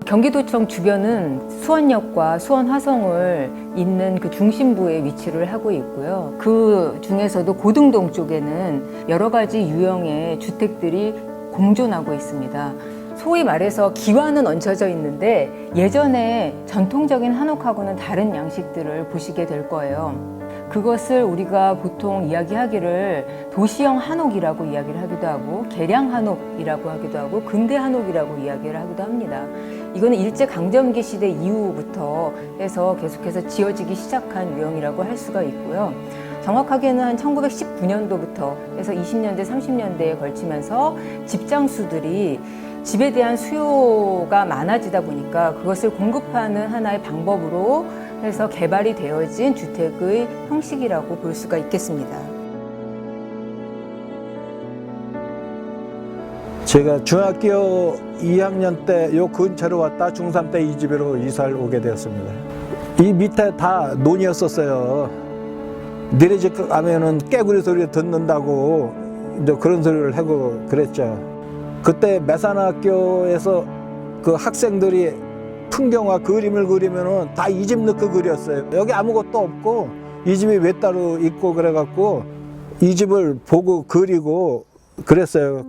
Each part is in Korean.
경기도청 주변은 수원역과 수원 화성을 잇는 그 중심부에 위치를 하고 있고요. 그 중에서도 고등동 쪽에는 여러 가지 유형의 주택들이 공존하고 있습니다. 소위 말해서 기와는 얹혀져 있는데 예전에 전통적인 한옥하고는 다른 양식들을 보시게 될 거예요. 그것을 우리가 보통 이야기하기를 도시형 한옥이라고 이야기를 하기도 하고 계량 한옥이라고 하기도 하고 근대 한옥이라고 이야기를 하기도 합니다. 이거는 일제강점기 시대 이후부터 해서 계속해서 지어지기 시작한 유형이라고 할 수가 있고요. 정확하게는 한 1919년도부터 해서 20년대, 30년대에 걸치면서 집장수들이 집에 대한 수요가 많아지다 보니까 그것을 공급하는 하나의 방법으로 해서 개발이 되어진 주택의 형식이라고 볼 수가 있겠습니다. 제가 중학교 2학년 때 요 근처로 왔다 중3 때 이 집으로 이사를 오게 되었습니다. 이 밑에 다 논이었었어요. 니네 집 가면은 깨구리 소리 듣는다고 이제 그런 소리를 하고 그랬죠. 그때 매산학교에서 그 학생들이 풍경화 그림을 그리면은 다 이 집 넣고 그렸어요. 여기 아무것도 없고 이 집이 왜 따로 있고 그래갖고 이 집을 보고 그리고 그랬어요.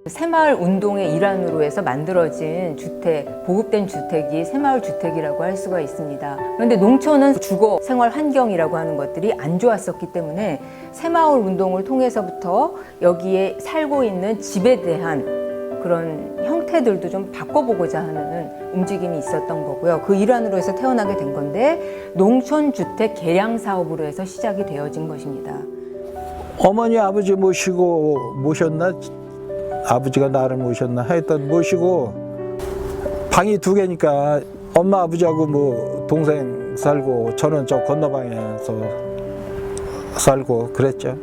새마을 운동의 일환으로 해서 만들어진 주택, 보급된 주택이 새마을 주택이라고 할 수가 있습니다. 그런데 농촌은 주거 생활 환경이라고 하는 것들이 안 좋았었기 때문에 새마을 운동을 통해서부터 여기에 살고 있는 집에 대한 그런 형태들도 좀 바꿔보고자 하는 움직임이 있었던 거고요. 그 일환으로 해서 태어나게 된 건데 농촌주택 개량 사업으로 해서 시작이 되어진 것입니다. 어머니 아버지 모셨나? 아버지가 나를 모셨나? 하여튼 모시고 방이 2개니까 엄마 아버지하고 뭐 동생 살고 저는 저 건너방에서 살고 그랬죠.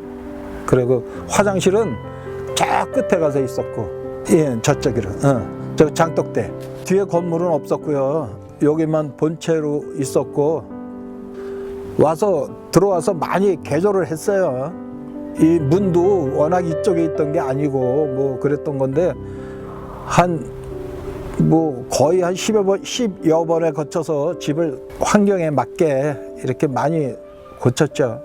그리고 화장실은 저 끝에 가서 있었고 예, 저쪽으로 저 장독대 뒤에 건물은 없었고요. 여기만 본체로 있었고 들어와서 많이 개조를 했어요. 이 문도 워낙 이쪽에 있던 게 아니고 뭐 그랬던 건데 거의 한 10여 번에 거쳐서 집을 환경에 맞게 이렇게 많이 고쳤죠.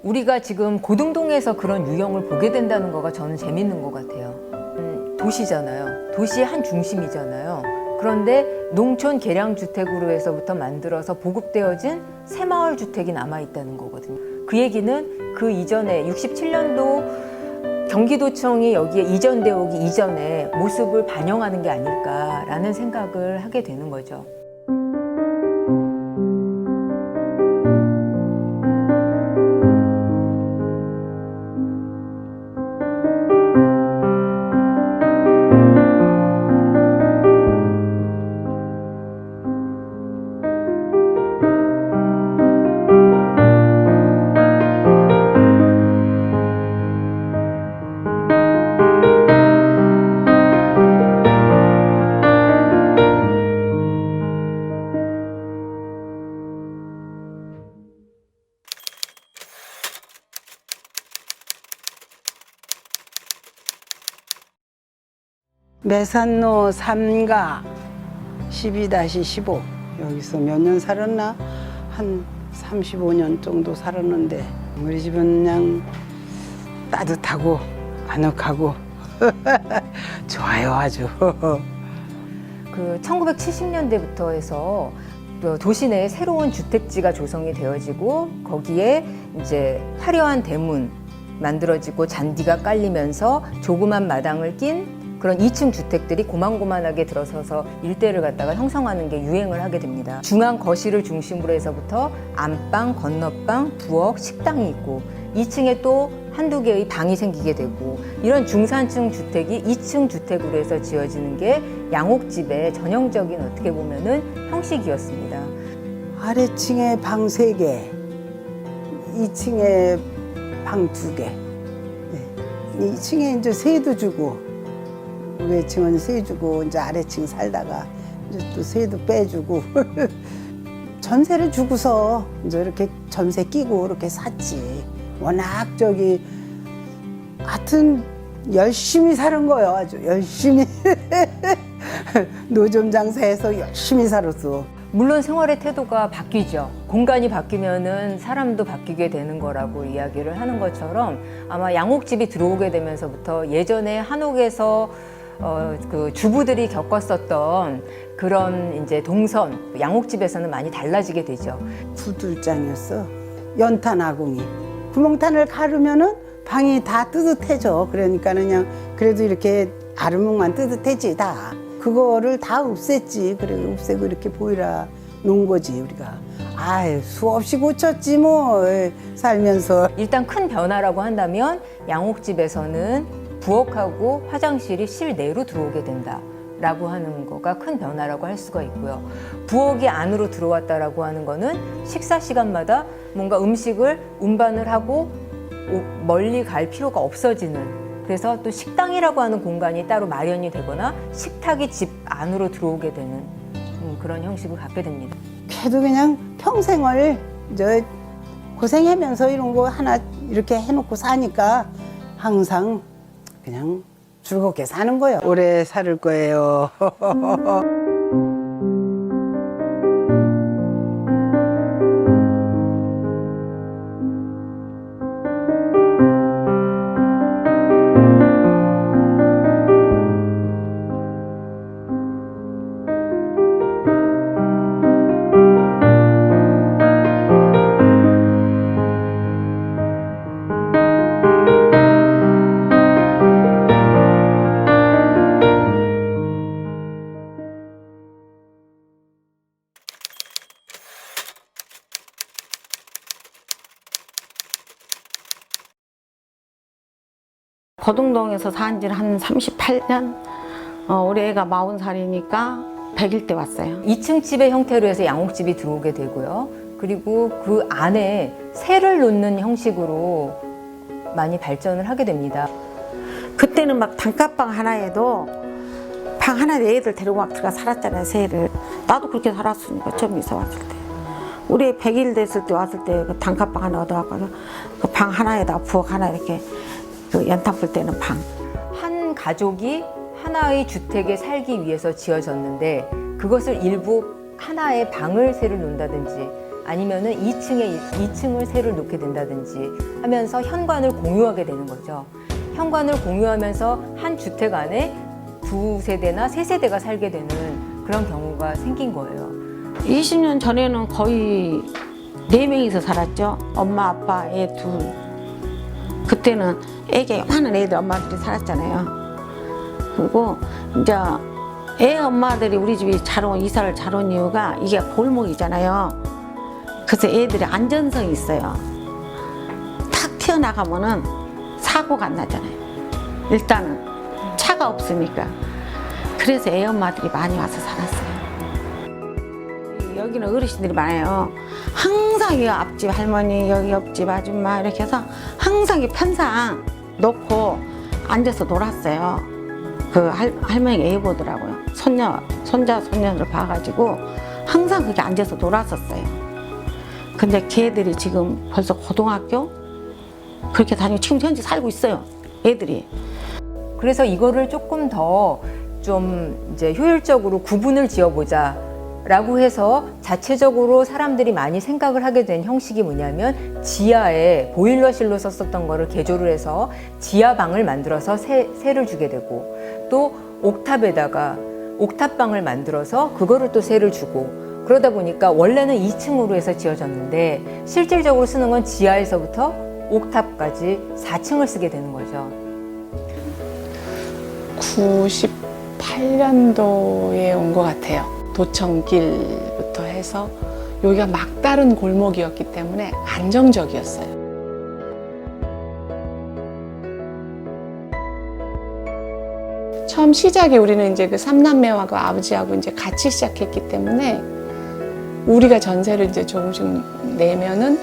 우리가 지금 고등동에서 그런 유형을 보게 된다는 거가 저는 재밌는 것 같아요. 도시잖아요. 도시의 한 중심이잖아요. 그런데 농촌 개량주택으로 해서부터 만들어서 보급되어진 새마을 주택이 남아있다는 거거든요. 그 얘기는 그 이전에 67년도 경기도청이 여기에 이전되어 오기 이전에 모습을 반영하는 게 아닐까라는 생각을 하게 되는 거죠. 매산로 3가 12-15 여기서 몇 년 살았나? 한 35년 정도 살았는데 우리 집은 그냥 따뜻하고 아늑하고 좋아요 아주. 그 1970년대부터 해서 도시 내에 새로운 주택지가 조성이 되어지고 거기에 이제 화려한 대문 만들어지고 잔디가 깔리면서 조그만 마당을 낀 그런 2층 주택들이 고만고만하게 들어서서 일대를 갖다가 형성하는 게 유행을 하게 됩니다. 중앙 거실을 중심으로 해서부터 안방, 건너방, 부엌, 식당이 있고 2층에 또 한두 개의 방이 생기게 되고 이런 중산층 주택이 2층 주택으로 해서 지어지는 게 양옥집의 전형적인 어떻게 보면은 형식이었습니다. 아래층에 방 3개, 2층에 방 2개. 2층에 이제 세도 주고, 위층은 세 주고, 이제 아래층 살다가 이제 또 세도 빼주고. 전세를 주고서 이제 이렇게 전세 끼고 이렇게 샀지. 워낙 하여튼 열심히 사는 거예요. 아주 열심히. 노점 장사해서 열심히 살았어. 물론 생활의 태도가 바뀌죠. 공간이 바뀌면은 사람도 바뀌게 되는 거라고 이야기를 하는 것처럼 아마 양옥집이 들어오게 되면서부터 예전에 한옥에서 그 주부들이 겪었었던 그런 이제 동선, 양옥집에서는 많이 달라지게 되죠. 구들장이었어. 연탄 아궁이. 구멍탄을 가르면은 방이 다 뜨뜻해져. 그러니까 그냥 그래도 이렇게 아르목만 뜨뜻해지 다. 그거를 다 없앴지. 그래 없애고 이렇게 보이라 놓은 거지 우리가. 아유 수없이 고쳤지 뭐 살면서. 일단 큰 변화라고 한다면 양옥집에서는 부엌하고 화장실이 실내로 들어오게 된다. 라고 하는 거가 큰 변화라고 할 수가 있고요. 부엌이 안으로 들어왔다라고 하는 거는 식사 시간마다 뭔가 음식을 운반을 하고 멀리 갈 필요가 없어지는, 그래서 또 식당이라고 하는 공간이 따로 마련이 되거나 식탁이 집 안으로 들어오게 되는 그런 형식을 갖게 됩니다. 걔도 그냥 평생을 고생하면서 이런 거 하나 이렇게 해놓고 사니까 항상 그냥 즐겁게 사는 거예요. 오래 살 거예요. 거동동에서 산 지 한 38년? 올해 애가 40살이니까 100일 때 왔어요. 2층 집의 형태로 해서 양옥집이 들어오게 되고요. 그리고 그 안에 새를 놓는 형식으로 많이 발전을 하게 됩니다. 그때는 막 단칸방 하나에도 방 하나에 애들 데리고 막 들어가 살았잖아요, 새를. 나도 그렇게 살았으니까, 처음 이사 왔을 때. 우리 100일 됐을 때 왔을 때 그 단칸방 하나 얻어갖고 그 방 하나에다 부엌 하나 이렇게 그 연탄 불 때는 방. 한 가족이 하나의 주택에 살기 위해서 지어졌는데 그것을 일부 하나의 방을 새를 놓는다든지 아니면은 2층을 새를 놓게 된다든지 하면서 현관을 공유하게 되는 거죠. 현관을 공유하면서 한 주택 안에 2세대나 3세대가 살게 되는 그런 경우가 생긴 거예요. 20년 전에는 거의 4명이서 살았죠. 엄마, 아빠, 애 둘. 그때는 애기 많은 애들 엄마들이 살았잖아요. 그리고 이제 애 엄마들이 우리 집이 이사를 잘 온 이유가 이게 골목이잖아요. 그래서 애들이 안전성이 있어요. 탁 튀어나가면은 사고가 안 나잖아요. 일단은 차가 없으니까. 그래서 애 엄마들이 많이 와서 살았어요. 여기는 어르신들이 많아요. 항상 이 앞집 할머니, 여기 옆집 아줌마 이렇게 해서 항상 이 편상 놓고 앉아서 놀았어요. 그 할머니가 애 보더라고요. 손자, 손녀를 봐가지고 항상 그렇게 앉아서 놀았었어요. 근데 걔들이 지금 벌써 고등학교 그렇게 다니고 지금 현재 살고 있어요. 애들이. 그래서 이거를 조금 더 좀 이제 효율적으로 구분을 지어보자 라고 해서 자체적으로 사람들이 많이 생각을 하게 된 형식이 뭐냐면 지하에 보일러실로 썼었던 거를 개조를 해서 지하방을 만들어서 새를 주게 되고 또 옥탑에다가 옥탑방을 만들어서 그거를 또 새를 주고 그러다 보니까 원래는 2층으로 해서 지어졌는데 실질적으로 쓰는 건 지하에서부터 옥탑까지 4층을 쓰게 되는 거죠. 98년도에 온 것 같아요. 도청길부터 해서 여기가 막다른 골목이었기 때문에 안정적이었어요. 처음 시작에 우리는 이제 그 삼남매와 그 아버지하고 이제 같이 시작했기 때문에 우리가 전세를 이제 조금씩 내면은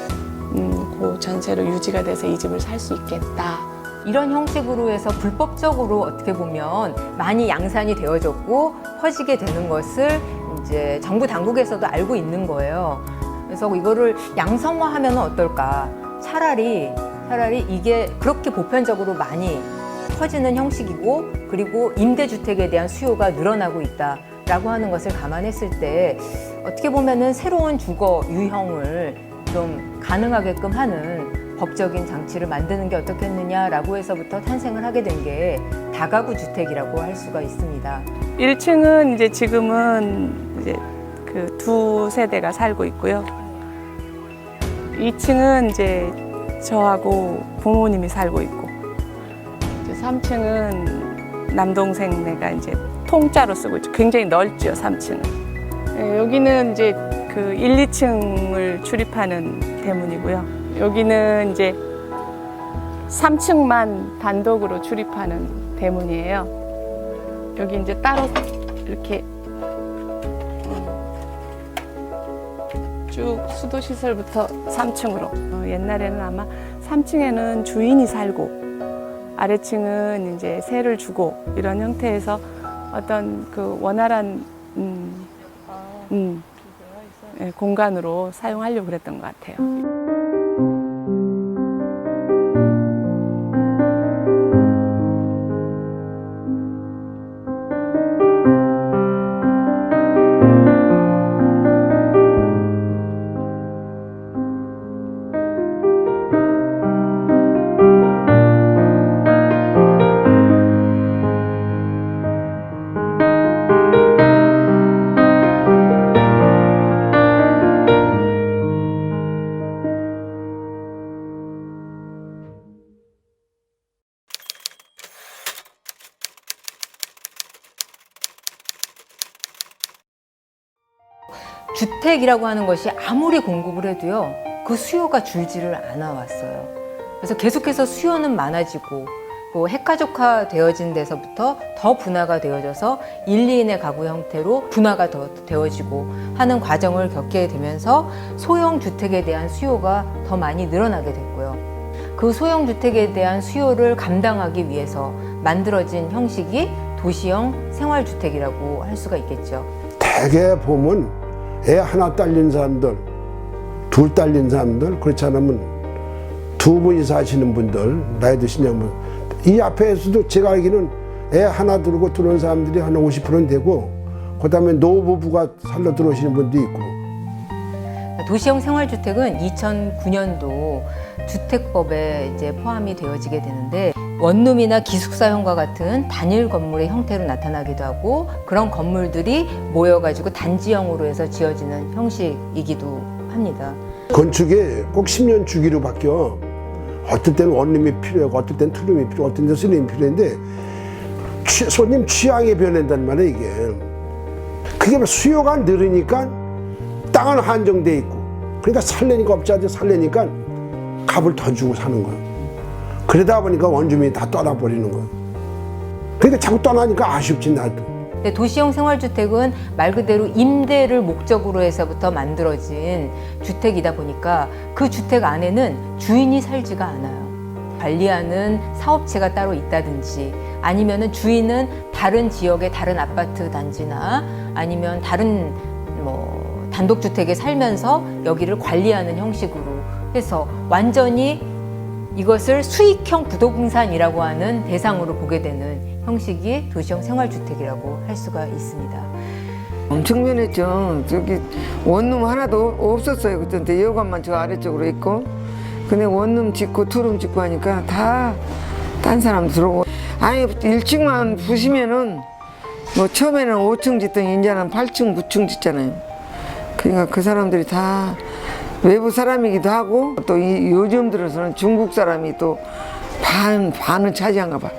그 전세로 유지가 돼서 이 집을 살 수 있겠다. 이런 형식으로 해서 불법적으로 어떻게 보면 많이 양산이 되어졌고 퍼지게 되는 것을 이제 정부 당국에서도 알고 있는 거예요. 그래서 이거를 양성화하면 어떨까? 차라리 이게 그렇게 보편적으로 많이 퍼지는 형식이고 그리고 임대주택에 대한 수요가 늘어나고 있다라고 하는 것을 감안했을 때 어떻게 보면은 새로운 주거 유형을 좀 가능하게끔 하는 법적인 장치를 만드는 게 어떻겠느냐라고 해서부터 탄생을 하게 된 게 다가구 주택이라고 할 수가 있습니다. 1층은 이제 지금은 이제 그 두 세대가 살고 있고요. 2층은 이제 저하고 부모님이 살고 있고, 이제 3층은 남동생네가 이제 통짜로 쓰고 있죠. 굉장히 넓죠, 3층은. 네, 여기는 이제 그 1, 2층을 출입하는 대문이고요. 여기는 이제 3층만 단독으로 출입하는 대문이에요. 여기 이제 따로 이렇게 쭉 수도시설부터 3층으로. 옛날에는 아마 3층에는 주인이 살고 아래층은 이제 세를 주고 이런 형태에서 어떤 그 원활한 공간으로 사용하려고 그랬던 것 같아요. 주택이라고 하는 것이 아무리 공급을 해도요, 그 수요가 줄지를 않아 왔어요. 그래서 계속해서 수요는 많아지고, 또 핵가족화 되어진 데서부터 더 분화가 되어져서 1, 2인의 가구 형태로 분화가 더 되어지고 하는 과정을 겪게 되면서 소형 주택에 대한 수요가 더 많이 늘어나게 됐고요. 그 소형 주택에 대한 수요를 감당하기 위해서 만들어진 형식이 도시형 생활주택이라고 할 수가 있겠죠. 대개 보면 애 하나 딸린 사람들, 둘 딸린 사람들, 그렇지 않으면 두 분이 사시는 분들, 나이 드신 양반. 이 앞에서도 제가 알기는 애 하나 두고 들어온 사람들이 한 50%는 되고, 그 다음에 노부부가 살러 들어오시는 분도 있고. 도시형 생활주택은 2009년도 주택법에 이제 포함이 되어지게 되는데, 원룸이나 기숙사형과 같은 단일 건물의 형태로 나타나기도 하고, 그런 건물들이 모여가지고 단지형으로 해서 지어지는 형식이기도 합니다. 건축이 꼭 10년 주기로 바뀌어. 어떨 때는 원룸이 필요하고, 어떨 때는 투룸이 필요하고, 어떨 때는 쓰림이 필요한데, 손님 취향이 변한단 말이에요, 이게. 그게 수요가 늘으니까 땅은 한정돼 있고, 그러니까 살려니까 없지 않지, 살려니까 값을 더 주고 사는 거예요. 그러다 보니까 원주민이 다 떠나버리는 거예요. 그러니까 자꾸 떠나니까 아쉽지, 나도. 도시형 생활주택은 말 그대로 임대를 목적으로 해서부터 만들어진 주택이다 보니까 그 주택 안에는 주인이 살지가 않아요. 관리하는 사업체가 따로 있다든지, 아니면은 주인은 다른 지역의 다른 아파트 단지나 아니면 다른 단독주택에 살면서 여기를 관리하는 형식으로 해서 완전히 이것을 수익형 부동산이라고 하는 대상으로 보게 되는 형식이 도시형 생활주택이라고 할 수가 있습니다. 엄청 변했죠. 저기 원룸 하나도 없었어요. 그때 여관만 저 아래쪽으로 있고, 근데 원룸 짓고 투룸 짓고 하니까 다 딴 사람 들어오고. 아니 1층만 부시면은 뭐 처음에는 5층 짓더니 이제는 8층 9층 짓잖아요. 그러니까 그 사람들이 다 외부 사람이기도 하고, 또 요즘 들어서는 중국 사람이 또 반은 차지한가 봐.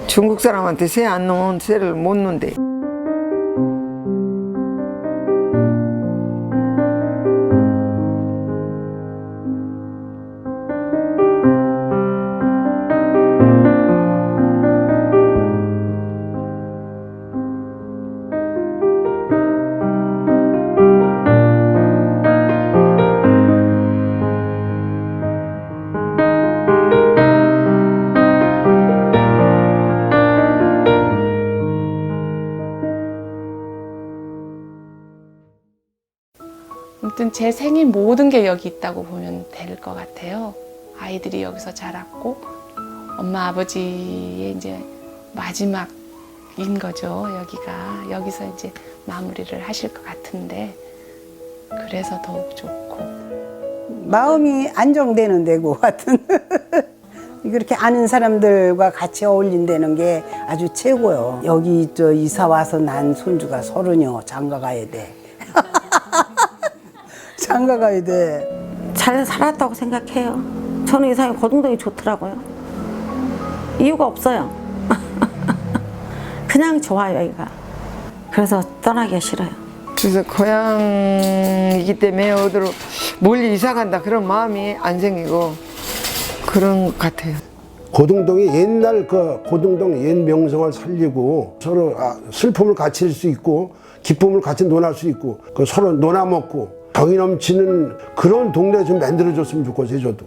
중국 사람한테 새 안 놓은 새를 못 놓는데. 아무튼 제 생인 모든 게 여기 있다고 보면 될 것 같아요. 아이들이 여기서 자랐고 엄마 아버지의 이제 마지막인 거죠. 여기가 여기서 이제 마무리를 하실 것 같은데 그래서 더욱 좋고 마음이 안정되는 데고 같은 그렇게 아는 사람들과 같이 어울린다는 게 아주 최고요. 여기 저 이사 와서 난 손주가 30여 장가 가야 돼. 장가 가야 돼. 잘 살았다고 생각해요. 저는 이상하게 고등동이 좋더라고요. 이유가 없어요. 그냥 좋아요, 여기가. 그래서 떠나기가 싫어요. 그래서 고향이기 때문에 어디로 멀리 이사 간다 그런 마음이 안 생기고 그런 것 같아요. 고등동이 옛날 그 고등동 옛 명성을 살리고 서로 슬픔을 같이 할 수 있고 기쁨을 같이 논할 수 있고 그 서로 논아먹고 정이 넘치는 그런 동네 좀 만들어줬으면 좋겠어요, 저도.